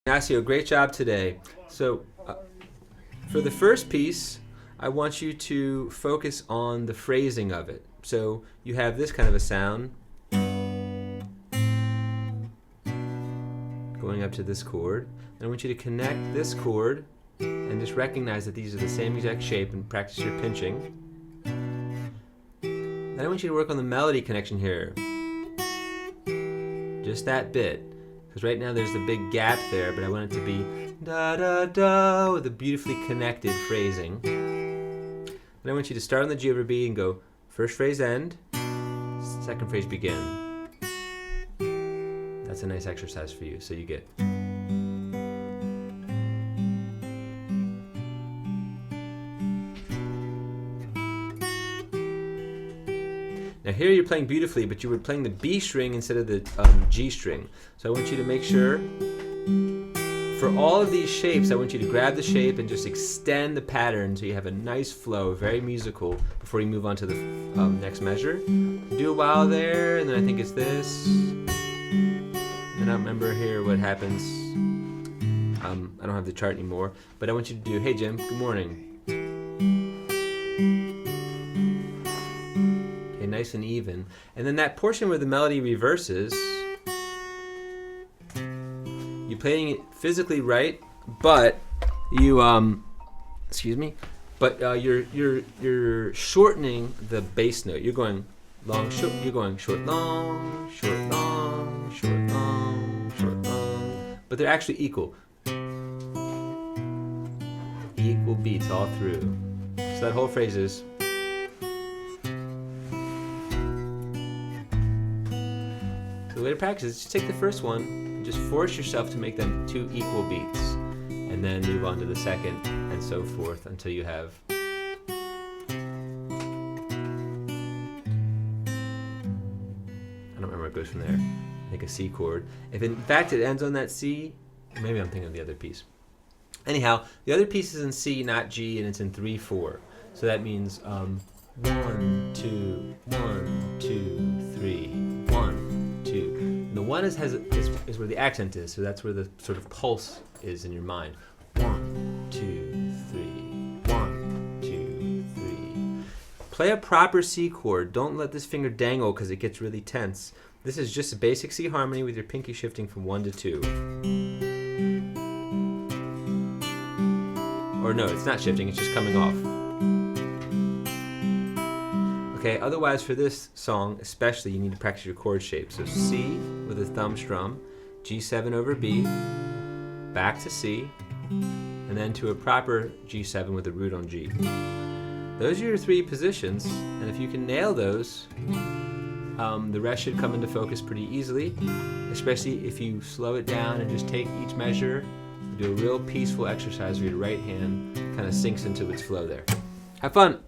Ignacio, great job today. So, for the first piece, I want you to focus on the phrasing of it. So, you have this kind of a sound going up to this chord. And I want you to connect this chord and just recognize that these are the same exact shape and practice your pinching. Then I want you to work on the melody connection here. Just that bit. Because right now there's a big gap there, but I want it to be da da da with a beautifully connected phrasing. Then I want you to start on the G over B and go first phrase end, second phrase begin. That's a nice exercise for you. So you get. Now here you're playing beautifully, but you were playing the B string instead of the G string. So I want you to make sure, for all of these shapes, I want you to grab the shape and just extend the pattern so you have a nice flow, very musical, before you move on to the next measure. Do a while there, and then I think it's this. And I don't remember here what happens. I don't have the chart anymore, but I want you to do, hey Jim, good morning. Nice and even. And then that portion where the melody reverses, you're playing it physically right, but you you're shortening the bass note. You're going long, short, you're going short, long, short, long, short, long, short, long. But they're actually equal. Equal beats all through. So that whole phrase is. The way to practice is just take the first one and just force yourself to make them two equal beats, and then move on to the second, and so forth until you have. I don't remember where it goes from there. I think a C chord. If in fact it ends on that C, maybe I'm thinking of the other piece. Anyhow, the other piece is in C, not G, and it's in 3/4. So that means 1, 2, 1, 2, 3, 1. 2. And the 1 is where the accent is, so that's where the sort of pulse is in your mind. 1, 2, 3, 1, 2, 3. Play a proper C chord. Don't let this finger dangle because it gets really tense. This is just a basic C harmony with your pinky shifting from 1 to 2. Or no, it's not shifting, it's just coming off. Okay, otherwise for this song especially, you need to practice your chord shape. So C with a thumb strum, G7 over B, back to C, and then to a proper G7 with a root on G. Those are your three positions, and if you can nail those, the rest should come into focus pretty easily, especially if you slow it down and just take each measure, do a real peaceful exercise where your right hand kind of sinks into its flow there. Have fun!